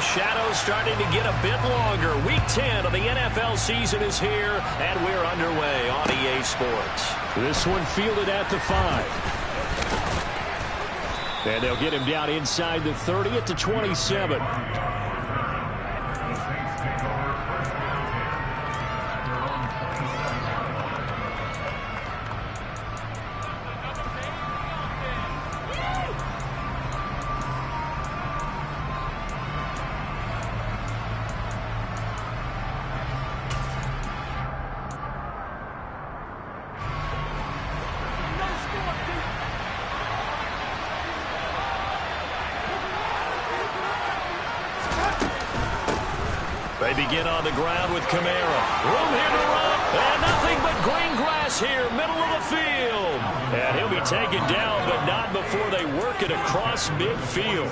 shadows starting to get a bit longer. Week 10 of the NFL season is here, and we're underway on EA Sports. This one fielded at the 5. And they'll get him down inside the 30 at the 27. They begin on the ground with Kamara. Room here to run, and nothing but green grass here, middle of the field. And he'll be taken down, but not before they work it across midfield.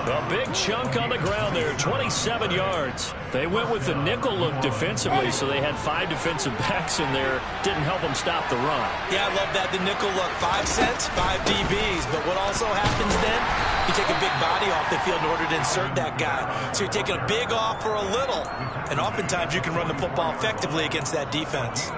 A big chunk on the ground there, 27 yards. They went with the nickel look defensively, so they had 5 defensive backs in there. Didn't help them stop the run. Yeah, I love that, the nickel look. 5 cents, 5 DBs. But what also happens then, you take a big body off the field in order to insert that guy. So you're taking a big off for a little. And oftentimes you can run the football effectively against that defense.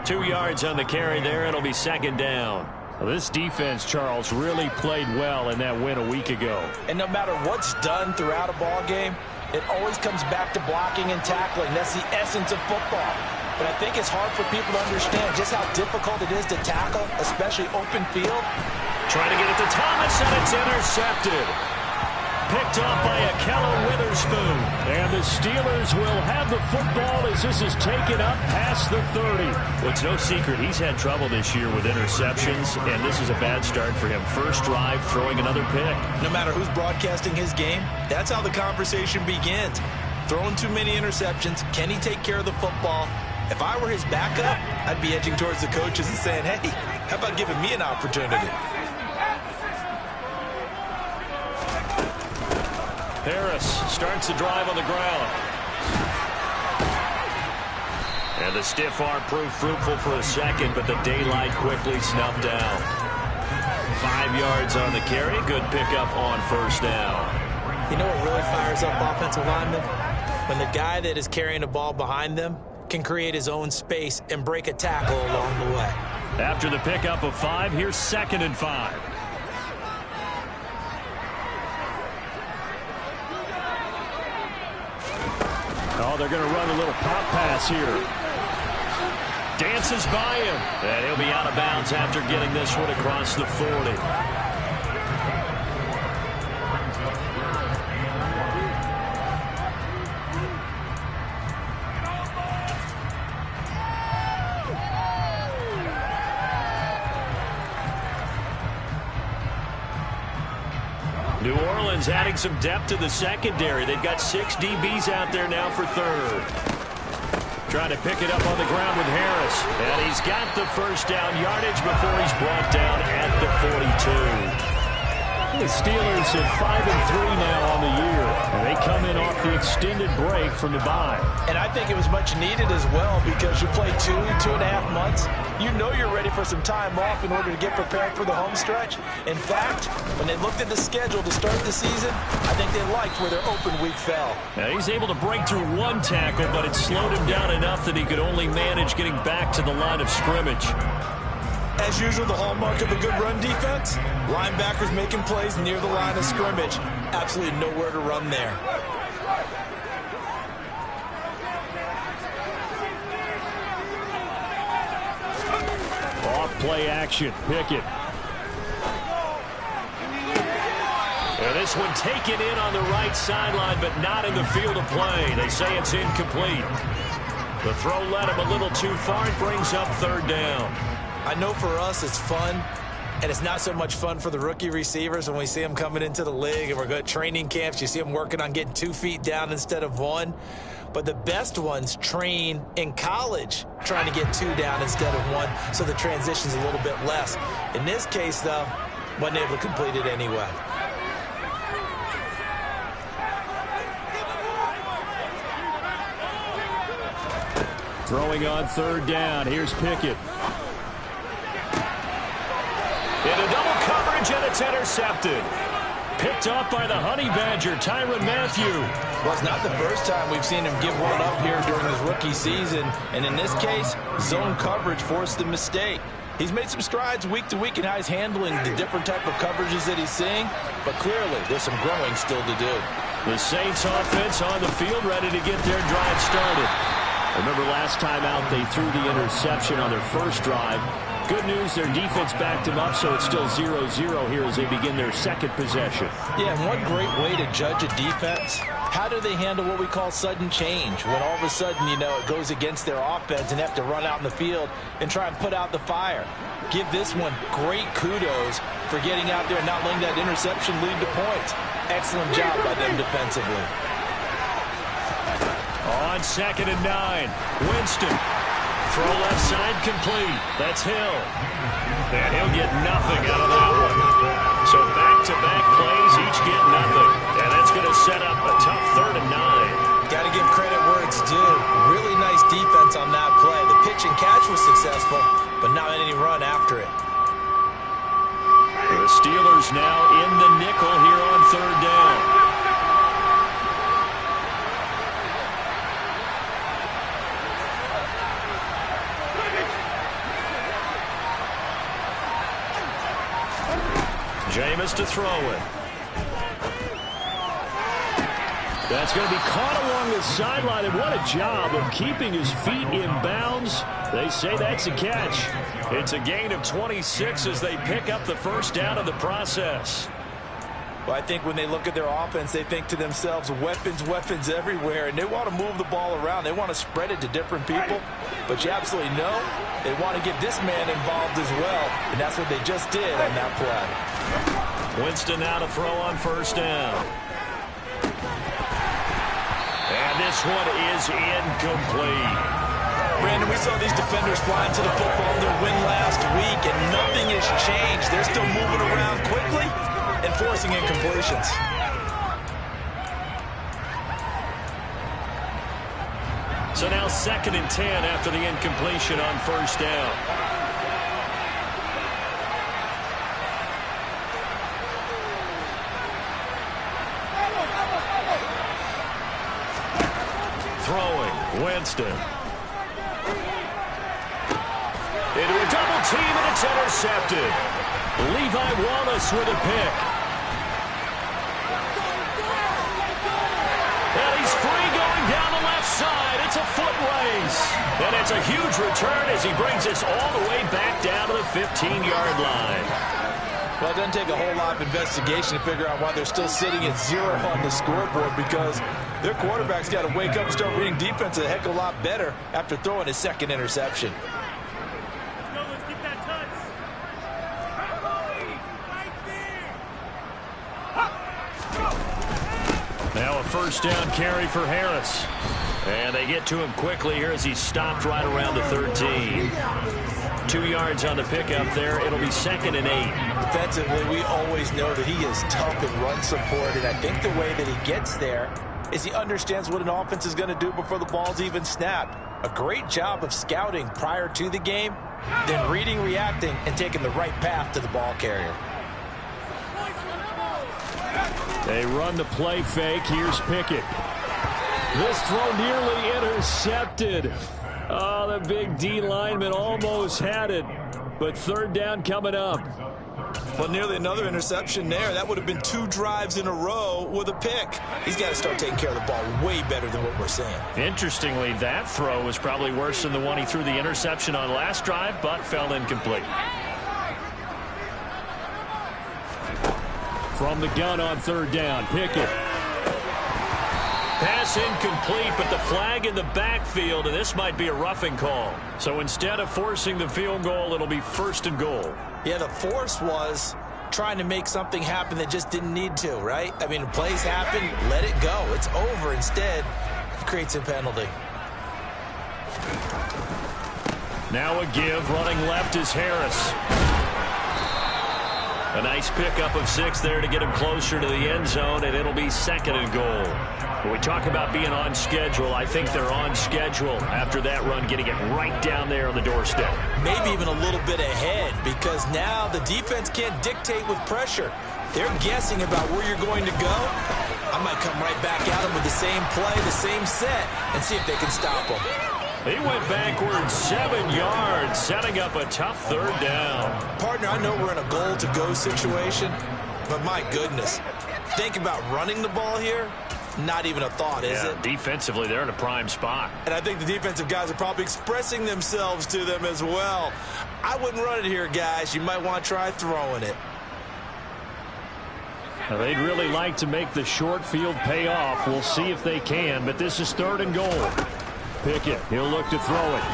2 yards on the carry there. It'll be second down. Well, this defense, Charles, really played well in that win a week ago. And no matter what's done throughout a ball game, it always comes back to blocking and tackling. That's the essence of football. But I think it's hard for people to understand just how difficult it is to tackle, especially open field. Trying to get it to Thomas, and it's intercepted. Picked off by Ahkello Witherspoon. And the Steelers will have the football as this is taken up past the 30. Well, it's no secret he's had trouble this year with interceptions, and this is a bad start for him. First drive, throwing another pick. No matter who's broadcasting his game, that's how the conversation begins. Throwing too many interceptions, can he take care of the football? If I were his backup, I'd be edging towards the coaches and saying, hey, how about giving me an opportunity? Harris starts the drive on the ground. And the stiff arm proved fruitful for a second, but the daylight quickly snuffed out. 5 yards on the carry. Good pickup on first down. You know what really fires up offensive linemen? When the guy that is carrying the ball behind them can create his own space and break a tackle along the way. After the pickup of 5, here's 2nd and 5. Oh, they're going to run a little pop pass here. Dances by him. And he'll be out of bounds after getting this one across the 40. New Orleans adding some depth to the secondary. They've got 6 DBs out there now for third. Trying to pick it up on the ground with Harris. And he's got the first down yardage before he's brought down at the 42. The Steelers at 5-3 now on the year. And they come in off the extended break from the bye. And I think it was much needed as well because you play 2.5 months. You know you're ready for some time off in order to get prepared for the home stretch. In fact, when they looked at the schedule to start the season, I think they liked where their open week fell. Now he's able to break through 1 tackle, but it slowed him down enough that he could only manage getting back to the line of scrimmage. As usual, the hallmark of a good run defense, linebackers making plays near the line of scrimmage. Absolutely nowhere to run there. Off play action. Pickett. And this one taken in on the right sideline, but not in the field of play. They say it's incomplete. The throw led him a little too far and brings up third down. I know for us it's fun, and it's not so much fun for the rookie receivers when we see them coming into the league and we're good training camps. You see them working on getting 2 feet down instead of 1. But the best ones train in college trying to get 2 down instead of 1, so the transition's a little bit less. In this case, though, wasn't able to complete it anyway. Throwing on third down. Here's Pickett. Into double coverage, and it's intercepted. picked off by the Honey Badger, Tyrann Mathieu. Well, it's not the first time we've seen him give one up here during his rookie season. And in this case, zone coverage forced the mistake. He's made some strides week to week in how he's handling the different type of coverages that he's seeing. But clearly, there's some growing still to do. The Saints offense on the field, ready to get their drive started. Remember last time out, they threw the interception on their first drive. Good news, their defense backed them up, so it's still 0-0 here as they begin their second possession. Yeah, and one great way to judge a defense, how do they handle what we call sudden change? When all of a sudden, you know, it goes against their offense and they have to run out in the field and try and put out the fire. Give this one great kudos for getting out there and not letting that interception lead to points. Excellent job by them defensively. On 2nd and 9, Winston. Throw left side complete. That's Hill. And he'll get nothing out of that one. So back-to-back plays, each get nothing. And that's going to set up a tough 3rd and 9. Got to give credit where it's due. Really nice defense on that play. The pitch and catch was successful, but not any run after it. The Steelers now in the nickel here on 3rd down. Jameis to throw it. That's going to be caught along the sideline, and what a job of keeping his feet in bounds. They say that's a catch. It's a gain of 26 as they pick up the first down of the process. Well, I think when they look at their offense, they think to themselves, weapons, weapons everywhere, and they want to move the ball around. They want to spread it to different people, but you absolutely know they want to get this man involved as well, and that's what they just did on that play. Winston now to throw on 1st down. And this one is incomplete. Brandon, we saw these defenders flying to the football in their win last week, and nothing has changed. They're still moving around quickly and forcing incompletions. So now 2nd and 10 after the incompletion on 1st down. Throwing, Winston. Into a double team, and it's intercepted. Levi Wallace with a pick. And he's free going down the left side. It's a foot race. And it's a huge return as he brings us all the way back down to the 15-yard line. Well, it doesn't take a whole lot of investigation to figure out why they're still sitting at 0 on the scoreboard, because their quarterback's got to wake up and start reading defense a heck of a lot better after throwing his 2nd interception. Let's get that touch. Now a 1st down carry for Harris. And they get to him quickly here as he stopped right around the 13. 2 yards on the pickup there. It'll be 2nd and 8. Defensively, we always know that he is tough in run support, and I think the way that he gets there is he understands what an offense is going to do before the ball's even snapped. A great job of scouting prior to the game, then reading, reacting, and taking the right path to the ball carrier. They run the play fake. Here's Pickett. This throw nearly intercepted. Oh, the big D lineman almost had it. But 3rd down coming up. Well, nearly another interception there. That would have been 2 drives in a row with a pick. He's got to start taking care of the ball way better than what we're seeing. Interestingly, that throw was probably worse than the one he threw the interception on last drive, but fell incomplete. From the gun on 3rd down, Pickett. Pass incomplete, but the flag in the backfield, and this might be a roughing call. So instead of forcing the field goal, it'll be 1st and goal. Yeah, the force was trying to make something happen that just didn't need to, right? I mean, plays happen, let it go. It's over. Instead, it creates a penalty. Now a give. Running left is Harris. A nice pickup of 6 there to get him closer to the end zone, and it'll be 2nd and goal. When we talk about being on schedule, I think they're on schedule after that run, getting it right down there on the doorstep. Maybe even a little bit ahead, because now the defense can't dictate with pressure. They're guessing about where you're going to go. I might come right back at them with the same play, the same set, and see if they can stop them. He went backwards 7 yards, setting up a tough third down. Partner, I know we're in a goal-to-go situation, but my goodness, think about running the ball here. Not even a thought, is it? Defensively, they're in a prime spot. And I think the defensive guys are probably expressing themselves to them as well. I wouldn't run it here, guys. You might want to try throwing it. Now, they'd really like to make the short field pay off. We'll see if they can, but this is 3rd and goal. Pickett, he'll look to throw it.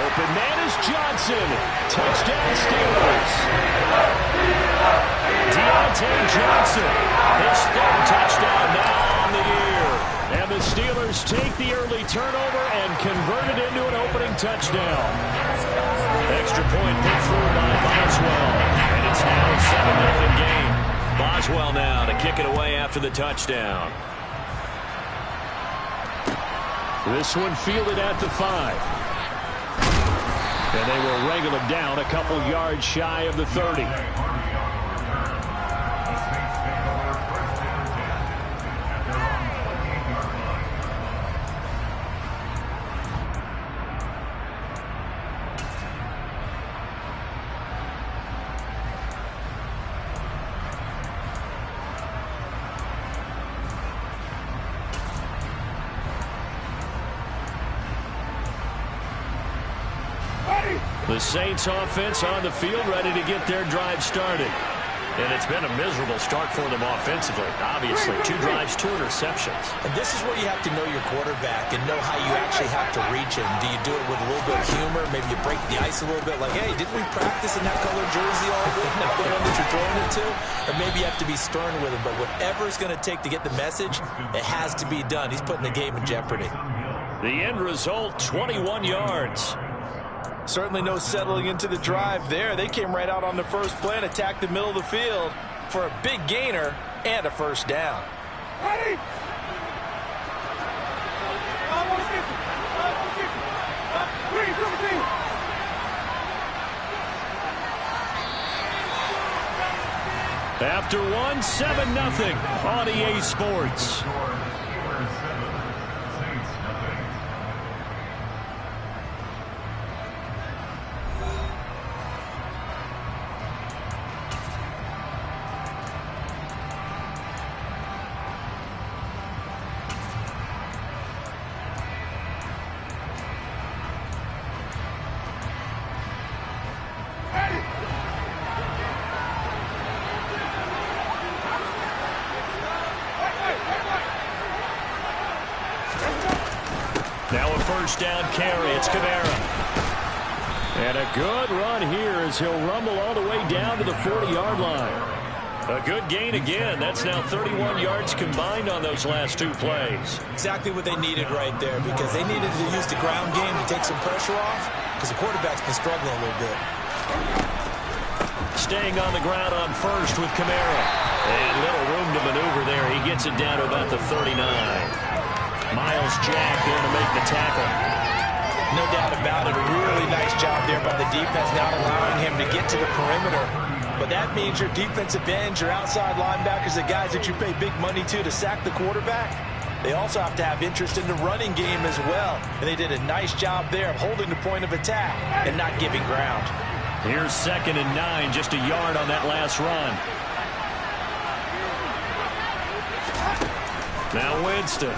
Open man is Johnson. Touchdown Steelers. Deontay Johnson, his 3rd touchdown now on the year. And the Steelers take the early turnover and convert it into an opening touchdown. Extra point put through by Boswell. And it's now a 7-0 game. Boswell now to kick it away after the touchdown. This one fielded at the 5. And they will wrangle him down a couple yards shy of the 30. The Saints offense on the field, ready to get their drive started. And it's been a miserable start for them offensively. Obviously, 2 drives, 2 interceptions. And this is where you have to know your quarterback and know how you actually have to reach him. Do you do it with a little bit of humor? Maybe you break the ice a little bit, like, hey, didn't we practice in that color jersey all week? That's the one that you're throwing it to? Or maybe you have to be stern with him. But whatever it's going to take to get the message, it has to be done. He's putting the game in jeopardy. The end result, 21 yards. Certainly no settling into the drive there. They came right out on the first play and attacked the middle of the field for a big gainer and a first down. Ready? After 1, 7-0 on EA Sports. Now a first down carry. It's Kamara. And a good run here as he'll rumble all the way down to the 40-yard line. A good gain again. That's now 31 yards combined on those last 2 plays. Exactly what they needed right there, because they needed to use the ground game to take some pressure off, because the quarterback's been struggling a little bit. Staying on the ground on first with Kamara. And little room to maneuver there. He gets it down to about the 39. Miles Jack there to make the tackle. No doubt about it. A really nice job there by the defense, not allowing him to get to the perimeter. But that means your defensive ends, your outside linebackers, the guys that you pay big money to sack the quarterback, they also have to have interest in the running game as well. And they did a nice job there of holding the point of attack and not giving ground. Here's 2nd and 9, just a yard on that last run. Now Winston.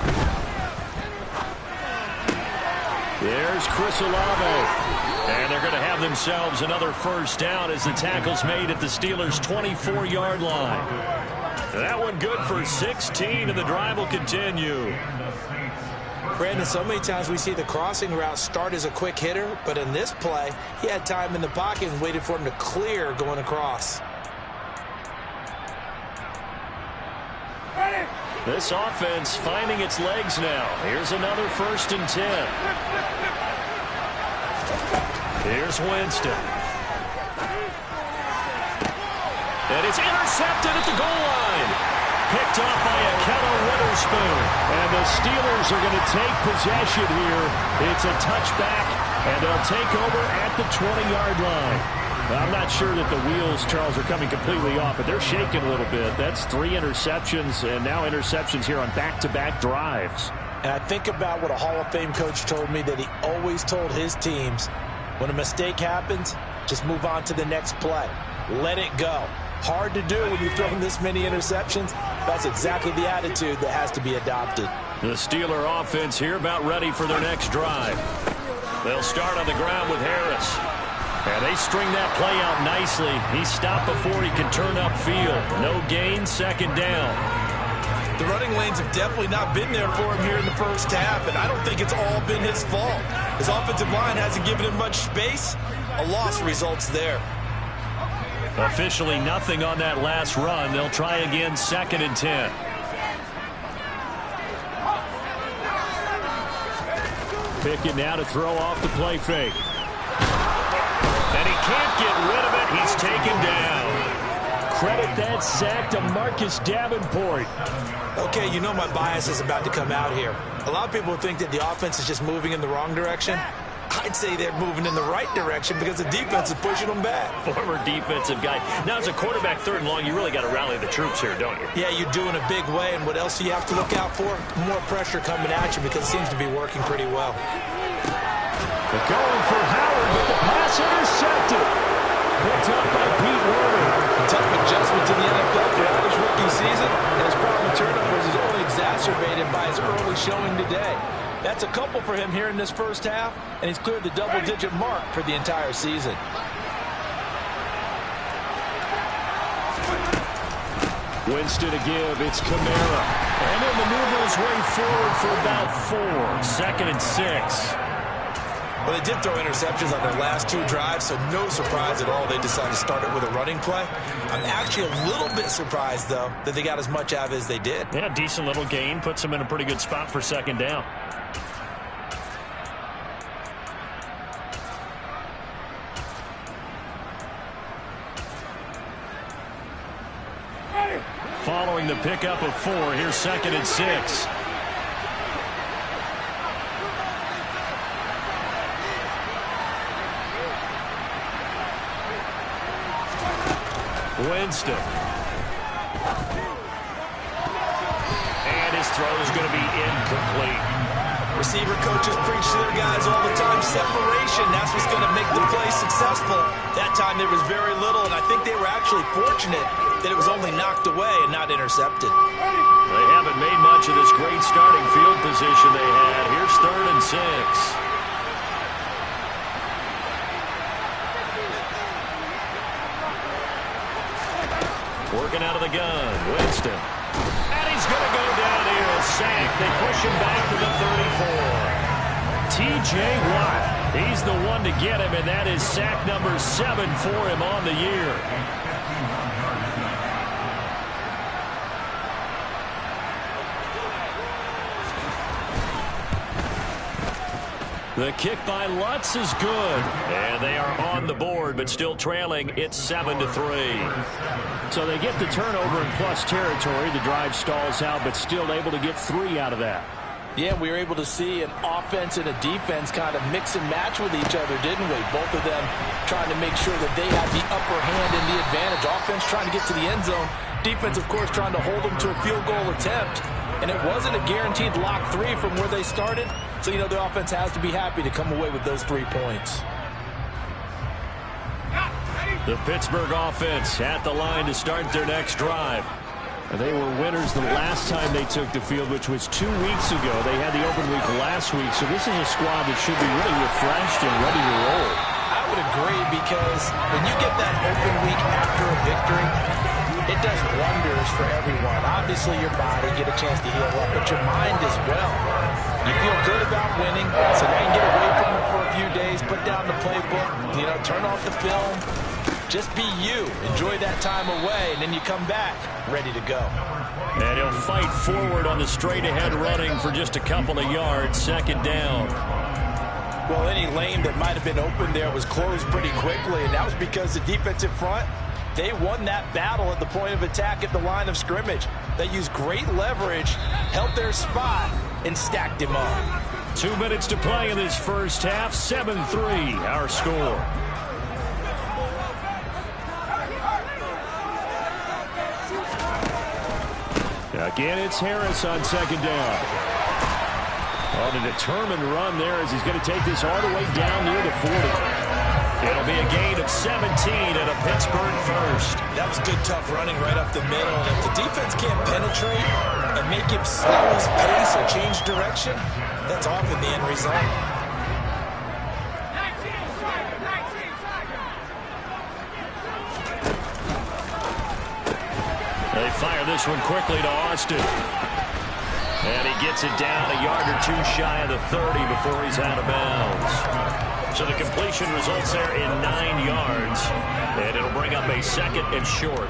There's Chris Olave. And they're going to have themselves another first down as the tackle's made at the Steelers' 24-yard line. That one good for 16, and the drive will continue. Brandon, so many times we see the crossing route start as a quick hitter, but in this play, he had time in the pocket and waited for him to clear going across. This offense finding its legs now. Here's another 1st and 10. Here's Winston. And it's intercepted at the goal line. Picked off by Akello Witherspoon. And the Steelers are going to take possession here. It's a touchback, and they'll take over at the 20-yard line. I'm not sure that the wheels, Charles, are coming completely off, but they're shaking a little bit. That's 3 interceptions, and now interceptions here on back-to-back drives. And I think about what a Hall of Fame coach told me, that he always told his teams, when a mistake happens, just move on to the next play. Let it go. Hard to do when you've thrown this many interceptions. That's exactly the attitude that has to be adopted. The Steeler offense here about ready for their next drive. They'll start on the ground with Harris. And they string that play out nicely. He's stopped before he can turn upfield. No gain, second down. The running lanes have definitely not been there for him here in the first half, and I don't think it's all been his fault. His offensive line hasn't given him much space. A loss results there. Officially nothing on that last run. They'll try again, 2nd and 10. Pickett now to throw off the play fake. And he can't get rid of it. He's taken down. Credit that sack to Marcus Davenport. Okay, you know my bias is about to come out here. A lot of people think that the offense is just moving in the wrong direction. I'd say they're moving in the right direction because the defense is pushing them back. Former defensive guy. Now, as a quarterback 3rd and long, you really got to rally the troops here, don't you? Yeah, you're doing a big way, and what else do you have to look out for? More pressure coming at you because it seems to be working pretty well. They're going for Howard, but the pass intercepted. Picked up by Pete Werner. A tough adjustment to the NFL throughout his rookie season, and his problem with turnovers is only exacerbated by his early showing today. That's a couple for him here in this first half, and he's cleared the double-digit mark for the entire season. Winston to give. It's Kamara. And he'll maneuver his way forward for about 4. 2nd and 6. Well, they did throw interceptions on their last 2 drives, so no surprise at all they decided to start it with a running play. I'm actually a little bit surprised, though, that they got as much out of it as they did. Yeah, decent little gain. Puts them in a pretty good spot for 2nd down. Following the pickup of 4, here's 2nd and 6. Winston. And his throw is going to be incomplete. Receiver coaches preach to their guys all the time, separation. That's what's going to make the play successful. That time there was very little, and I think they were actually fortunate that it was only knocked away and not intercepted. They haven't made much of this great starting field position they had. Here's 3rd and 6. Working out of the gun, Winston. And he's going to go downhill, sack. They push him back to the 34. T.J. Watt, he's the one to get him, and that is sack number 7 for him on the year. The kick by Lutz is good. And they are on the board, but still trailing. It's 7-3. So they get the turnover in plus territory. The drive stalls out, but still able to get 3 out of that. Yeah, we were able to see an offense and a defense kind of mix and match with each other, didn't we? Both of them trying to make sure that they had the upper hand and the advantage. Offense trying to get to the end zone. Defense, of course, trying to hold them to a field goal attempt. And it wasn't a guaranteed lock 3 from where they started. So, you know, the offense has to be happy to come away with those 3 points. The Pittsburgh offense at the line to start their next drive. They were winners the last time they took the field, which was 2 weeks ago. They had the open week last week, so this is a squad that should be really refreshed and ready to roll. I would agree, because when you get that open week after a victory, it does wonders for everyone. Obviously, your body, get a chance to heal up, but your mind as well. You feel good about winning, so now you can get away from it for a few days, put down the playbook, you know, turn off the film. Just be you. Enjoy that time away, and then you come back ready to go. And he'll fight forward on the straight-ahead running for just a couple of yards. 2nd down. Well, any lane that might have been open there was closed pretty quickly, and that was because the defensive front, they won that battle at the point of attack at the line of scrimmage. They used great leverage, held their spot, and stacked him up. 2 minutes to play in this first half. 7-3, our score. Again, it's Harris on second down. On a determined run there as he's going to take this all the way down near the 40. It'll be a gain of 17 at a Pittsburgh first. That was good, tough running right up the middle. And if the defense can't penetrate and make him slow his pace or change direction, that's often the end result. They fire this one quickly to Austin. And he gets it down a yard or two shy of the 30 before he's out of bounds. So the completion results there in 9 yards. And it'll bring up a second and short.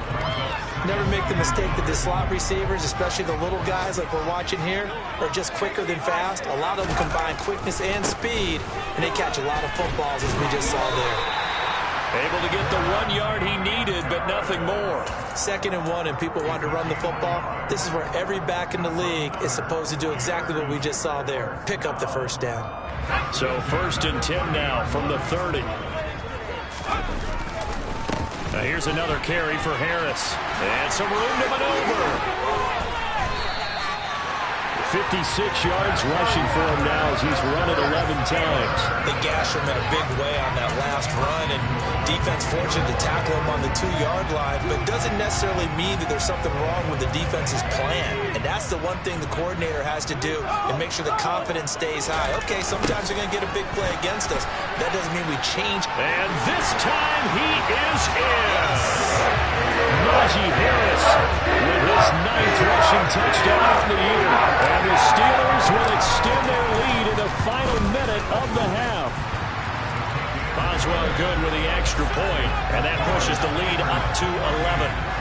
Never make the mistake that the slot receivers, especially the little guys like we're watching here, are just quicker than fast. A lot of them combine quickness and speed, and they catch a lot of footballs, as we just saw there. Able to get the 1 yard he needed, but nothing more. 2nd and 1, and people want to run the football. This is where every back in the league is supposed to do exactly what we just saw there. Pick up the first down. So 1st and 10 now from the 30. Now here's another carry for Harris. And some room to maneuver. 56 yards rushing for him now as he's run it 11 times. They gashed him in a big way on that last run, and defense fortunate to tackle him on the 2-yard line, but doesn't necessarily mean that there's something wrong with the defense's plan. And that's the one thing the coordinator has to do and make sure the confidence stays high. Okay, sometimes you're going to get a big play against us. That doesn't mean we change. And this time he is in. Najee Harris with his 9th rushing touchdown of the year. And the Steelers will extend their lead in the final minute of the half. Boswell good with the extra point, and that pushes the lead up to 11.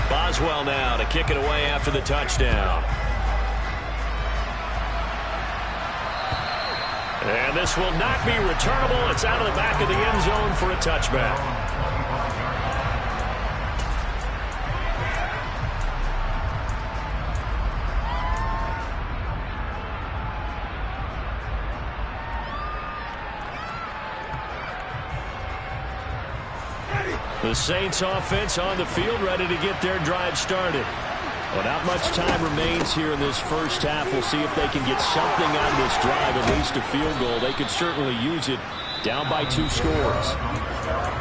Boswell now to kick it away after the touchdown. And this will not be returnable. It's out of the back of the end zone for a touchback. The Saints offense on the field ready to get their drive started. Well, not much time remains here in this first half. We'll see if they can get something out of this drive, at least a field goal. They could certainly use it down by 2 scores.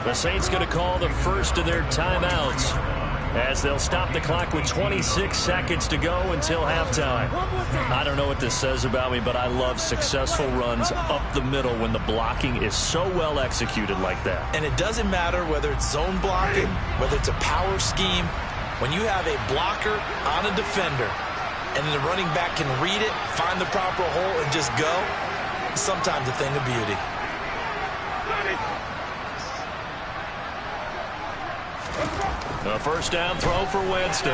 The Saints going to call the first of their timeouts as they'll stop the clock with 26 seconds to go until halftime. I don't know what this says about me, but I love successful runs up the middle when the blocking is so well executed like that. And it doesn't matter whether it's zone blocking, whether it's a power scheme. When you have a blocker on a defender and the running back can read it, find the proper hole, and just go, it's sometimes a thing of beauty. A first down throw for Winston.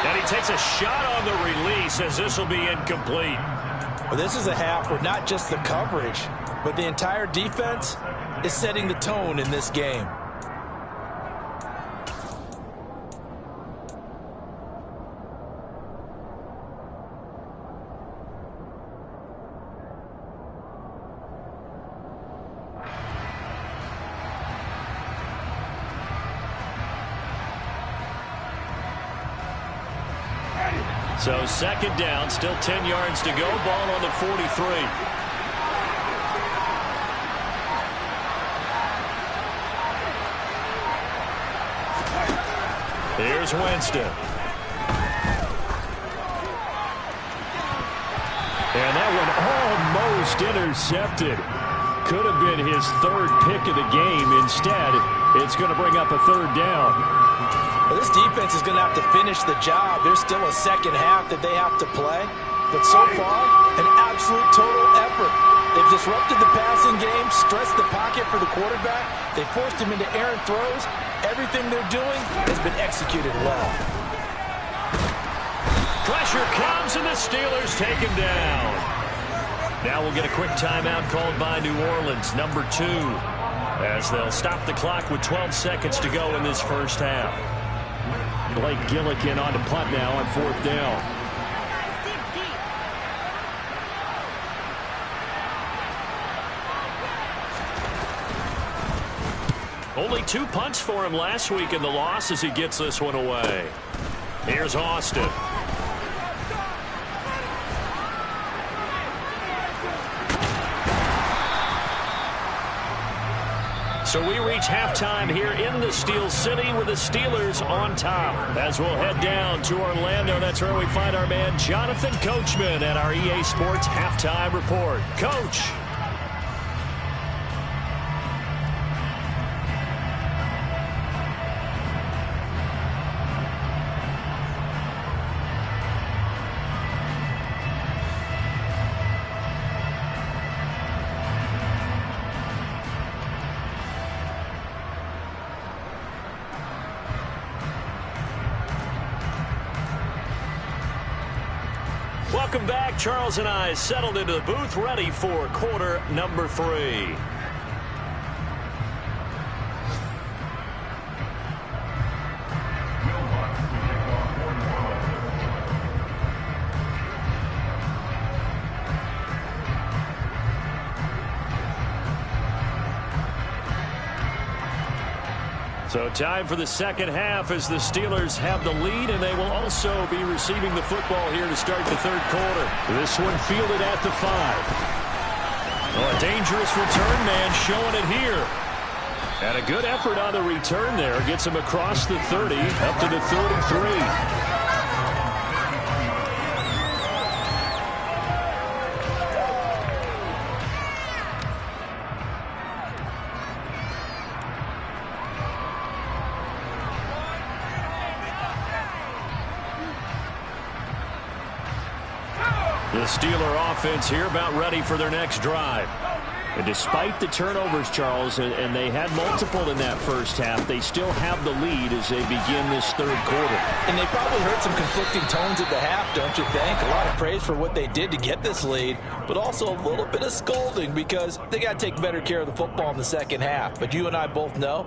And he takes a shot on the release as this will be incomplete. Well, this is a half where not just the coverage, but the entire defense is setting the tone in this game. So second down, still 10 yards to go. Ball on the 43. Here's Winston. And that one almost intercepted. Could have been his 3rd pick of the game. Instead, it's going to bring up a 3rd down. Well, this defense is going to have to finish the job. There's still a second half that they have to play. But so far, an absolute total effort. They've disrupted the passing game, stressed the pocket for the quarterback. They forced him into errant throws. Everything they're doing has been executed well. Pressure comes, and the Steelers take him down. Now we'll get a quick timeout called by New Orleans, number 2. as they'll stop the clock with 12 seconds to go in this first half. Blake Gillikin on to punt now on 4th down. Only 2 punts for him last week in the loss as he gets this one away. Here's Austin. So we reach halftime here in the Steel City with the Steelers on top. As we'll head down to Orlando, that's where we find our man Jonathan Coachman at our EA Sports Halftime Report. Coach. Welcome back. Charles and I settled into the booth, ready for quarter number 3. So time for the second half as the Steelers have the lead, and they will also be receiving the football here to start the third quarter. This one fielded at the 5. Oh, a dangerous return man showing it here. And a good effort on the return there. Gets him across the 30, up to the 33. The Steeler offense here about ready for their next drive. And despite the turnovers, Charles, and they had multiple in that first half, they still have the lead as they begin this third quarter. And they probably heard some conflicting tones at the half, don't you think? A lot of praise for what they did to get this lead, but also a little bit of scolding because they got to take better care of the football in the second half. But you and I both know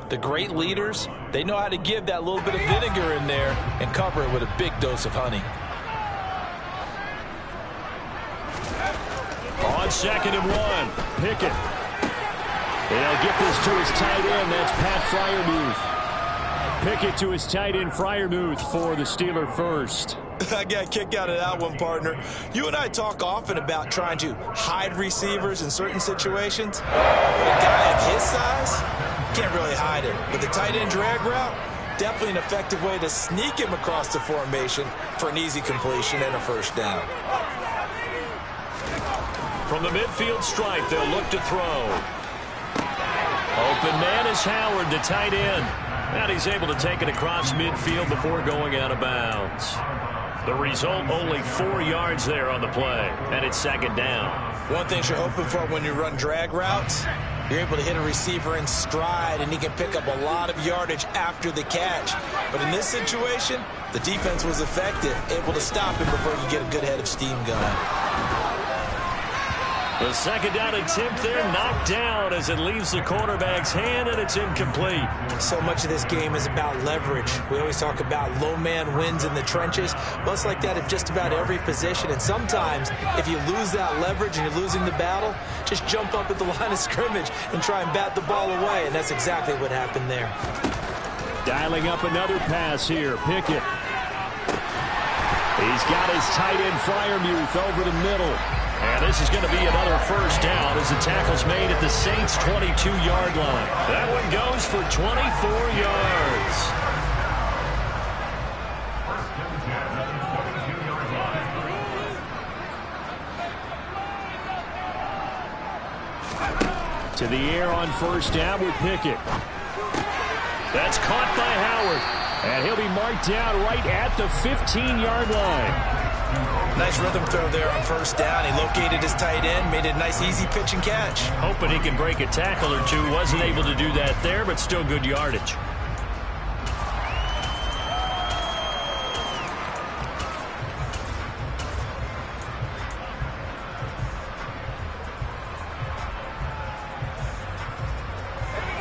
the great leaders, they know how to give that little bit of vinegar in there and cover it with a big dose of honey. On 2nd and 1, Pickett. They'll get this to his tight end. That's Pat Freiermuth. Pickett to his tight end, Freiermuth, for the Steeler first. I got a kick out of that one, partner. You and I talk often about trying to hide receivers in certain situations. But a guy of his size can't really hide him. But the tight end drag route, definitely an effective way to sneak him across the formation for an easy completion and a first down. From the midfield stripe, they'll look to throw. Open man is Howard, the tight end. And he's able to take it across midfield before going out of bounds. The result, only 4 yards there on the play. And it's 2nd down. One thing you're hoping for when you run drag routes, you're able to hit a receiver in stride, and he can pick up a lot of yardage after the catch. But in this situation, the defense was effective, able to stop him before he could get a good head of steam going. The 2nd down attempt there knocked down as it leaves the quarterback's hand, and it's incomplete. So much of this game is about leverage. We always talk about low man wins in the trenches. Well, it's like that at just about every position. And sometimes, if you lose that leverage and you're losing the battle, just jump up at the line of scrimmage and try and bat the ball away. And that's exactly what happened there. Dialing up another pass here, Pickett. He's got his tight end Freiermuth over the middle. And this is going to be another first down as the tackle's made at the Saints' 22-yard line. That one goes for 24 yards. To the air on first down with Pickett. That's caught by Howard. And he'll be marked down right at the 15-yard line. Nice rhythm throw there on first down. He located his tight end, made it a nice easy pitch and catch. Hoping he can break a tackle or two. Wasn't able to do that there, but still good yardage.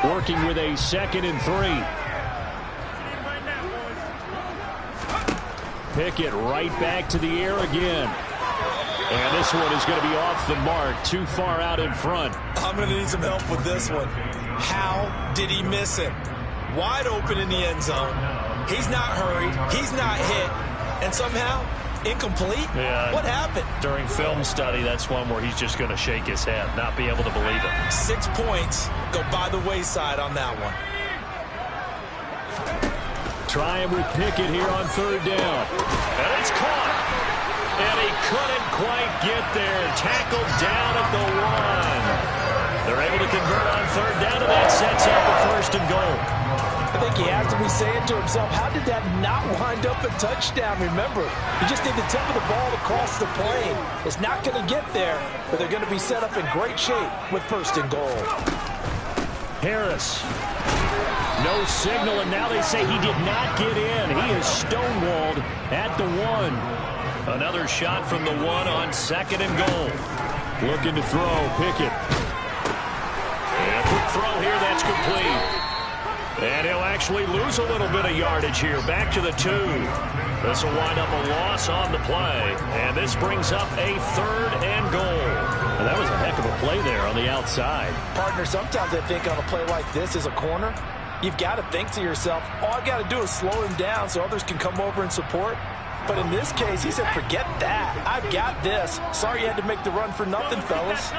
Working with a 2nd and 3. Pickett right back to the air again. And this one is going to be off the mark, too far out in front. I'm going to need some help with this one. How did he miss him? Wide open in the end zone. He's not hurried. He's not hit. And somehow, incomplete? Yeah. What happened? During film study, that's one where he's just going to shake his head, not be able to believe it. 6 points go by the wayside on that one. Trying with Pickett here on 3rd down. And it's caught. And he couldn't quite get there. Tackled down at the 1. They're able to convert on 3rd down, and that sets up a 1st and goal. I think he has to be saying to himself, how did that not wind up a touchdown? Remember, you just need the tip of the ball to cross the plane. It's not going to get there, but they're going to be set up in great shape with 1st and goal. Harris. No signal, and now they say he did not get in. He is stonewalled at the 1. Another shot from the 1 on 2nd and goal. Looking to throw, Pickett. And a quick throw here, that's complete. And he'll actually lose a little bit of yardage here. Back to the 2. This will wind up a loss on the play. And this brings up a 3rd and goal. And that was a heck of a play there on the outside. Partner, sometimes I think on a play like this as a corner, you've got to think to yourself, all I've got to do is slow him down so others can come over and support. But in this case, he said, forget that. I've got this. Sorry you had to make the run for nothing, fellas.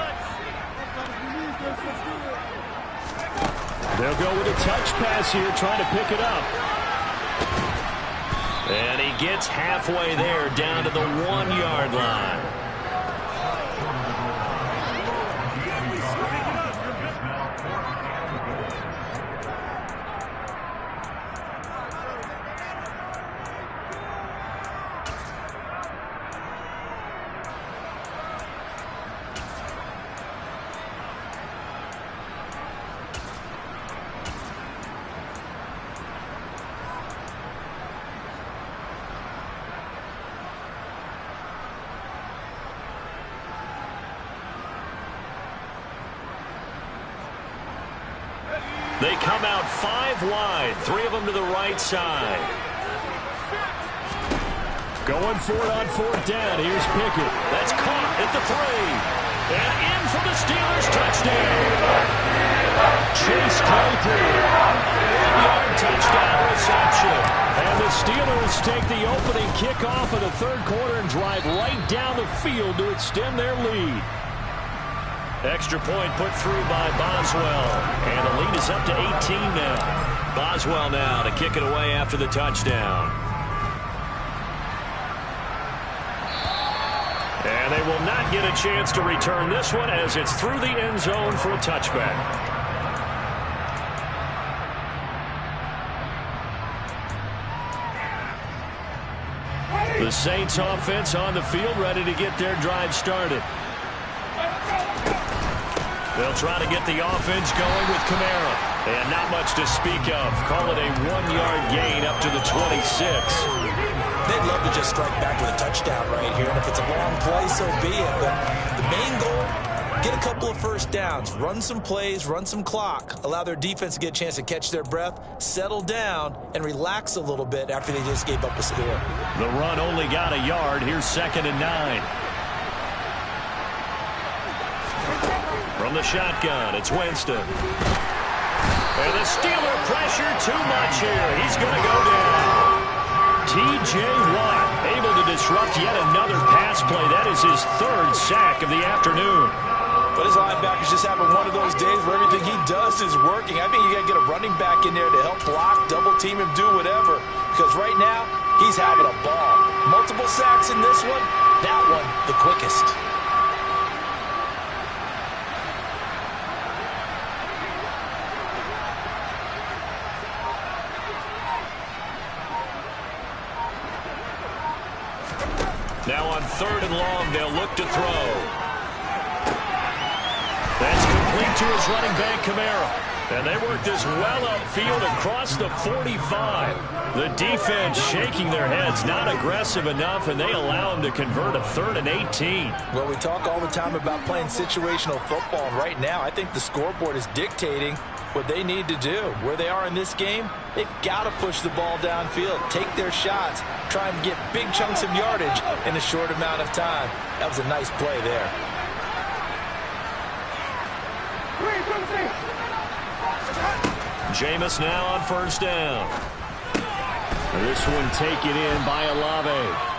They'll go with a touch pass here, trying to pick it up. And he gets halfway there, down to the 1-yard line. They come out 5 wide, 3 of them to the right side. Going for it on 4th down. Here's Pickett. That's caught at the 3. And in for the Steelers, touchdown. Chase Claypool. 1-yard touchdown reception. And the Steelers take the opening kickoff of the 3rd quarter and drive right down the field to extend their lead. Extra point put through by Boswell. And the lead is up to 18 now. Boswell now to kick it away after the touchdown. And they will not get a chance to return this one as it's through the end zone for a touchback. The Saints offense on the field, ready to get their drive started. They'll try to get the offense going with Kamara. And not much to speak of. Call it a 1-yard gain up to the 26. They'd love to just strike back with a touchdown right here. And if it's a long play, so be it. But the main goal, get a couple of 1st downs. Run some plays, run some clock. Allow their defense to get a chance to catch their breath, settle down, and relax a little bit after they just gave up a score. The run only got a yard. Here's 2nd and 9. From the shotgun, it's Winston. And the Steeler pressure too much here. He's going to go down. T.J. Watt able to disrupt yet another pass play. That is his 3rd sack of the afternoon. But his linebackers just having one of those days where everything he does is working. I think you got to get a running back in there to help block, double team him, do whatever. Because right now, he's having a ball. Multiple sacks in this one. That one, the quickest. Now on 3rd and long, they'll look to throw. That's complete to his running back, Kamara. And they work this well upfield across the 45. The defense shaking their heads, not aggressive enough, and they allow them to convert a 3rd and 18. Well, we talk all the time about playing situational football. And right now, I think the scoreboard is dictating what they need to do. Where they are in this game, they've got to push the ball downfield, take their shots, try and get big chunks of yardage in a short amount of time. That was a nice play there. Jameis now on first down. This one taken in by Olave.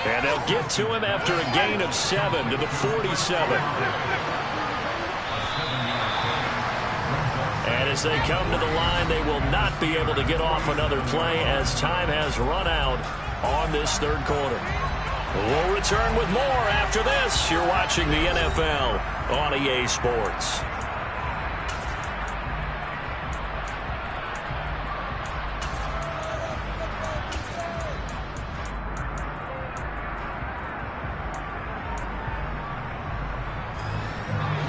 And they'll get to him after a gain of 7 to the 47. And as they come to the line, they will not be able to get off another play as time has run out on this third quarter. We'll return with more after this. You're watching the NFL on EA Sports.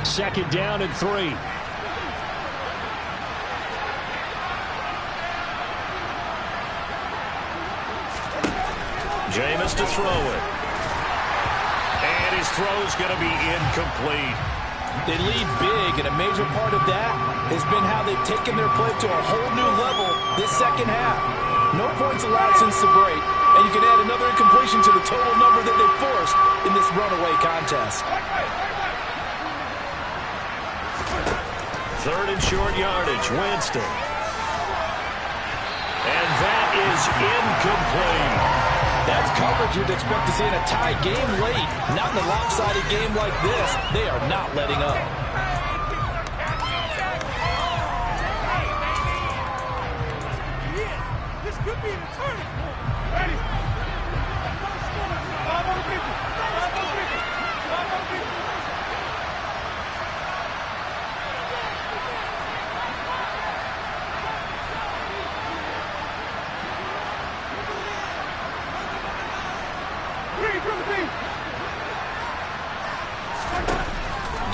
Second down and 3. Jameis to throw it. And his throw's going to be incomplete. They lead big, and a major part of that has been how they've taken their play to a whole new level this second half. No points allowed since the break, and you can add another incompletion to the total number that they forced in this runaway contest. Third and short yardage, Winston. And that is incomplete. That's coverage you'd expect to see in a tie game late. Not in a lopsided game like this. They are not letting up. This could be the turning point. Ready?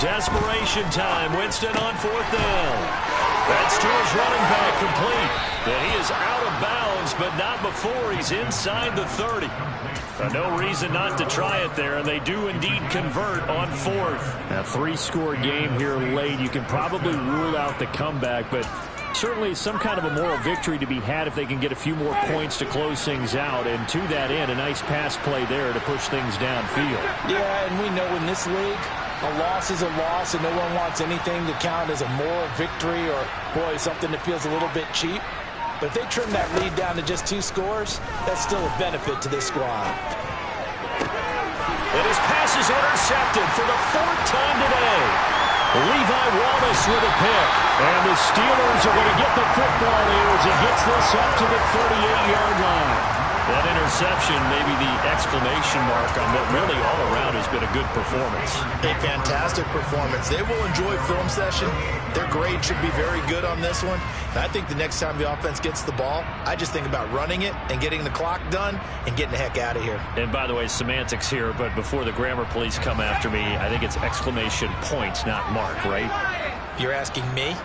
Desperation time. Winston on fourth down. That's to his running back, complete. And he is out of bounds, but not before he's inside the 30. No reason not to try it there, and they do indeed convert on fourth. A 3-score game here late. You can probably rule out the comeback, but certainly some kind of a moral victory to be had if they can get a few more points to close things out. And to that end, a nice pass play there to push things downfield. Yeah, and we know in this league, a loss is a loss, and no one wants anything to count as a moral victory or, boy, something that feels a little bit cheap. But if they trim that lead down to just 2 scores, that's still a benefit to this squad. And his pass is intercepted for the 4th time today. Levi Wallace with a pick. And the Steelers are going to get the football here as he gets this up to the 38-yard line. That interception, maybe the exclamation mark on what really all around has been a good performance. A fantastic performance. They will enjoy film session. Their grade should be very good on this one. And I think the next time the offense gets the ball, I just think about running it and getting the clock done and getting the heck out of here. And by the way, semantics here, but before the grammar police come after me, I think it's exclamation points, not mark, right? You're asking me?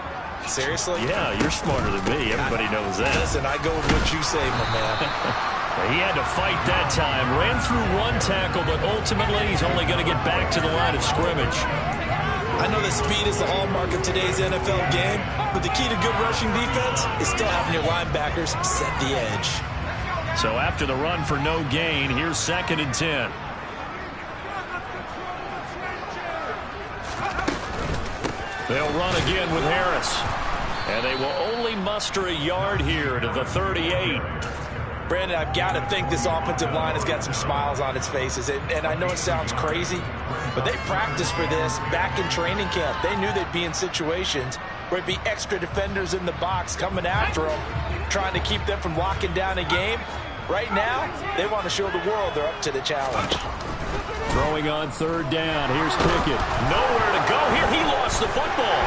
Seriously? Yeah, you're smarter than me. Everybody knows that. Listen, I go with what you say, my man. He had to fight that time. Ran through 1 tackle, but ultimately he's only going to get back to the line of scrimmage. I know that speed is the hallmark of today's NFL game, but the key to good rushing defense is still having your linebackers set the edge. So after the run for no gain, here's 2nd and 10. They'll run again with Harris. And they will only muster a yard here to the 38. Brandon, I've got to think this offensive line has got some smiles on its faces. And I know it sounds crazy, but they practiced for this back in training camp. They knew they'd be in situations where it'd be extra defenders in the box coming after them, trying to keep them from locking down a game. Right now, they want to show the world they're up to the challenge. Throwing on 3rd down. Here's Pickett. Nowhere to go here. He lost the football.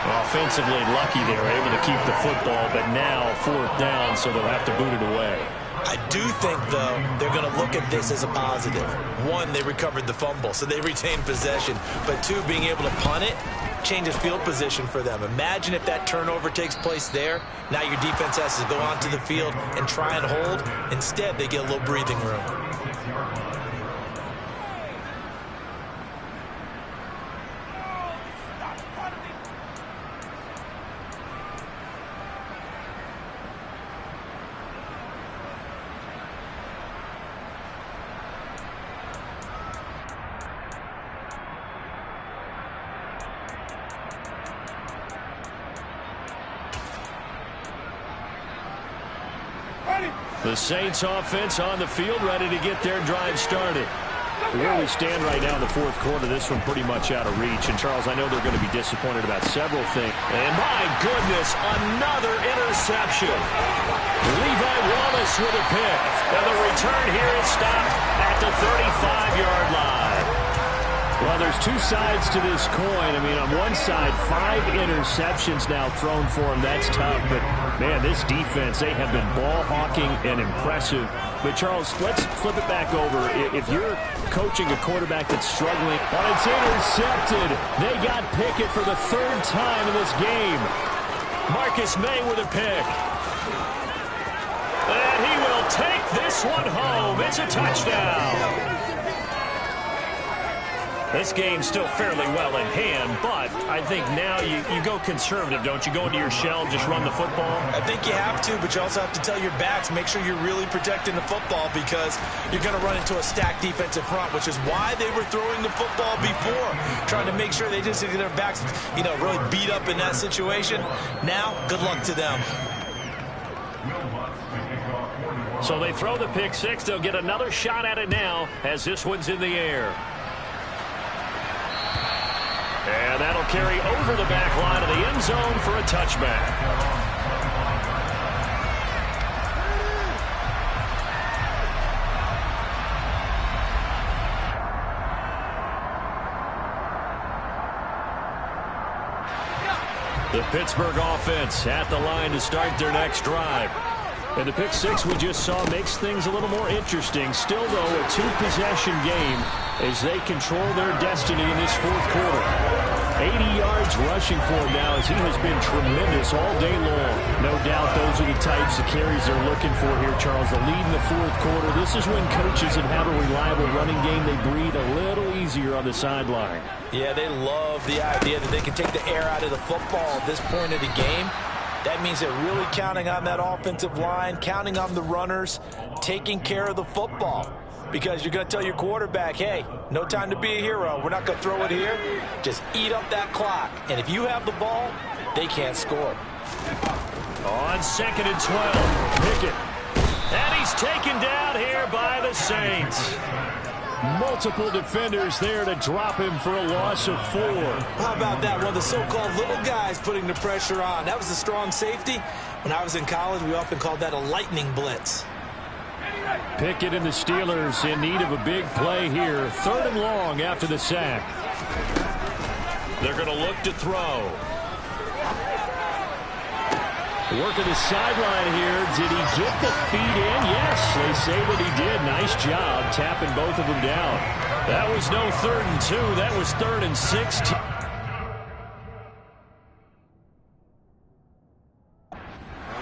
Offensively lucky they were able to keep the football, but now 4th down, so they'll have to boot it away. I do think, though, they're going to look at this as a positive. 1, they recovered the fumble, so they retained possession. But 2, being able to punt it changes field position for them. Imagine if that turnover takes place there. Now your defense has to go onto the field and try and hold. Instead, they get a little breathing room. The Saints offense on the field, ready to get their drive started. Where we stand right now in the fourth quarter, this one pretty much out of reach. And, Charles, I know they're going to be disappointed about several things. And, my goodness, another interception. Levi Wallace with a pick. And the return here is stopped at the 35-yard line. Well, there's two sides to this coin. I mean, on one side, 5 interceptions now thrown for him. That's tough. But, man, this defense, they have been ball hawking and impressive. But, Charles, let's flip it back over. If you're coaching a quarterback that's struggling, well, it's intercepted. They got Pickett for the 3rd time in this game. Marcus May with a pick. And he will take this one home. It's a touchdown. This game's still fairly well in hand, but I think now you go conservative, don't you? Go into your shell, just run the football? I think you have to, but you also have to tell your backs, make sure you're really protecting the football because you're going to run into a stacked defensive front, which is why they were throwing the football before, trying to make sure they just get their backs, really beat up in that situation. Now, good luck to them. So they throw the pick six. They'll get another shot at it now as this one's in the air. And that'll carry over the back line of the end zone for a touchback. The Pittsburgh offense at the line to start their next drive. And the pick six we just saw makes things a little more interesting. Still, though, a 2-possession game as they control their destiny in this fourth quarter. 80 yards rushing for him now as he has been tremendous all day long. No doubt those are the types of carries they're looking for here, Charles. The lead in the fourth quarter. This is when coaches that have a reliable running game, they breathe a little easier on the sideline. Yeah, they love the idea that they can take the air out of the football at this point of the game. That means they're really counting on that offensive line, counting on the runners, taking care of the football. Because you're going to tell your quarterback, hey, no time to be a hero. We're not going to throw it here. Just eat up that clock. And if you have the ball, they can't score. On 2nd and 12, Pickett. And he's taken down here by the Saints. Multiple defenders there to drop him for a loss of 4. How about that? One of the so-called little guys putting the pressure on. That was a strong safety. When I was in college, we often called that a lightning blitz. Pickett and the Steelers in need of a big play here. 3rd and long after the sack. They're going to look to throw. Working the sideline here. Did he get the feet in? Yes, they say that he did. Nice job tapping both of them down. That was no 3rd and 2. That was 3rd and 16.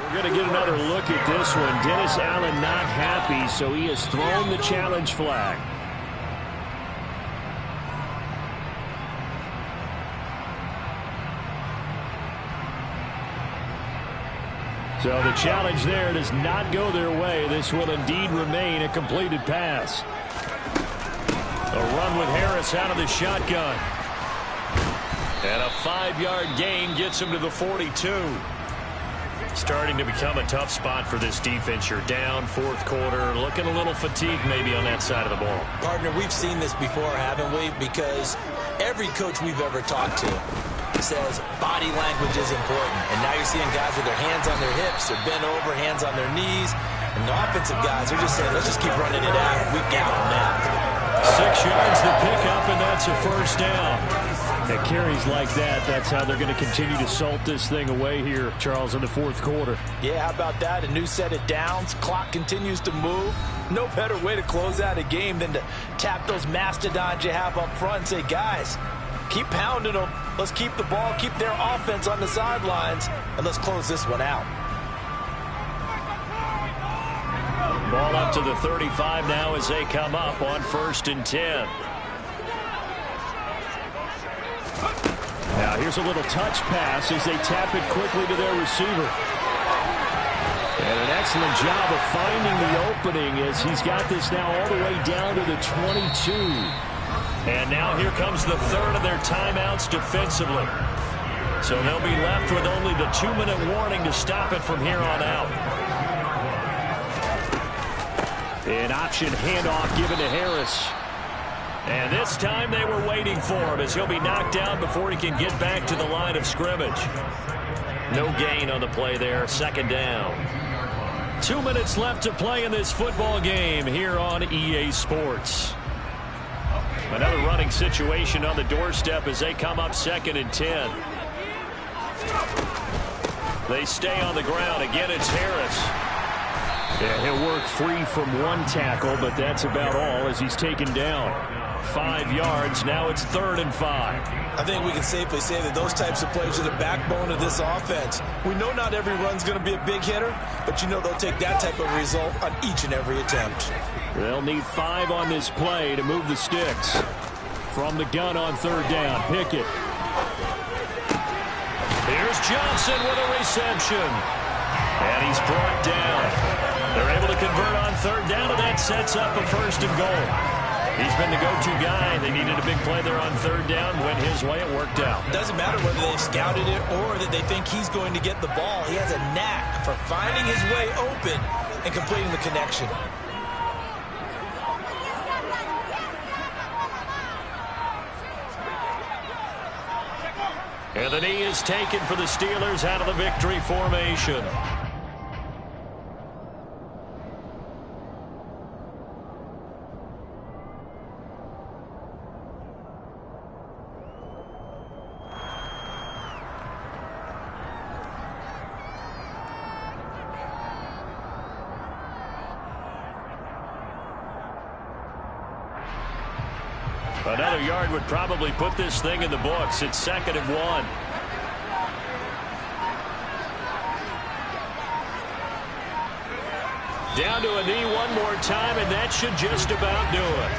We're going to get another look at this one. Dennis Allen not happy, so he has thrown the challenge flag. So the challenge there does not go their way. This will indeed remain a completed pass. A run with Harris out of the shotgun. And a 5-yard gain gets him to the 42. Starting to become a tough spot for this defense. You're down, fourth quarter, looking a little fatigued maybe on that side of the ball. Partner, we've seen this before, haven't we? Because every coach we've ever talked to says body language is important. And now you're seeing guys with their hands on their hips, they're bent over, hands on their knees. And the offensive guys are just saying, let's just keep running it out. We've got them now. 6 yards the pickup, and that's a first down. At carries like that, that's how they're going to continue to salt this thing away here, Charles, in the fourth quarter. Yeah, how about that? A new set of downs. Clock continues to move. No better way to close out a game than to tap those mastodons you have up front and say, guys, keep pounding them. Let's keep the ball, keep their offense on the sidelines, and let's close this one out. Ball up to the 35 now as they come up on 1st and 10. Now here's a little touch pass as they tap it quickly to their receiver. And an excellent job of finding the opening as he's got this now all the way down to the 22. And now here comes the 3rd of their timeouts defensively. So they'll be left with only the 2-minute warning to stop it from here on out. An option handoff given to Harris. And this time they were waiting for him as he'll be knocked down before he can get back to the line of scrimmage. No gain on the play there. Second down. 2 minutes left to play in this football game here on EA Sports. Another running situation on the doorstep as they come up 2nd and 10. They stay on the ground. Again, it's Harris. Yeah, he'll work free from one tackle, but that's about all as he's taken down. 5 yards. Now it's 3rd and 5. I think we can safely say that those types of plays are the backbone of this offense. We know not every run's going to be a big hitter, but you know they'll take that type of result on each and every attempt. They'll need 5 on this play to move the sticks. From the gun on 3rd down, Pickett. Here's Johnson with a reception. And he's brought down. They're able to convert on 3rd down, and that sets up a 1st and goal. He's been the go-to guy. They needed a big play there on 3rd down. Went his way. It worked out. Doesn't matter whether they've scouted it or that they think he's going to get the ball. He has a knack for finding his way open and completing the connection. And the knee is taken for the Steelers out of the victory formation. Another yard would probably put this thing in the books. It's 2nd and 1. Down to a knee one more time, and that should just about do it.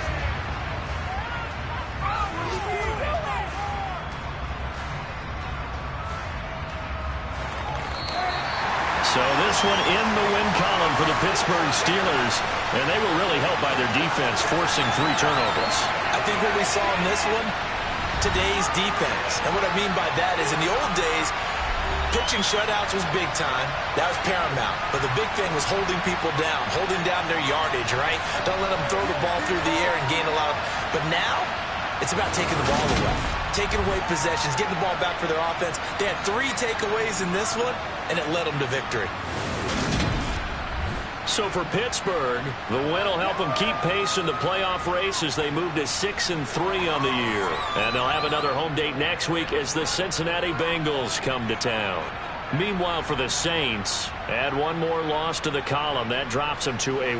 So this one in the win column for the Pittsburgh Steelers, and they were really helped by their defense, forcing 3 turnovers. I think what we saw in this one, today's defense. And what I mean by that is in the old days, pitching shutouts was big time. That was paramount. But the big thing was holding people down, holding down their yardage, right? Don't let them throw the ball through the air and gain a lot. But now, it's about taking the ball away, taking away possessions, getting the ball back for their offense. They had 3 takeaways in this one, and it led them to victory. So for Pittsburgh, the win will help them keep pace in the playoff race as they move to 6-3 on the year. And they'll have another home date next week as the Cincinnati Bengals come to town. Meanwhile, for the Saints, add one more loss to the column. That drops them to a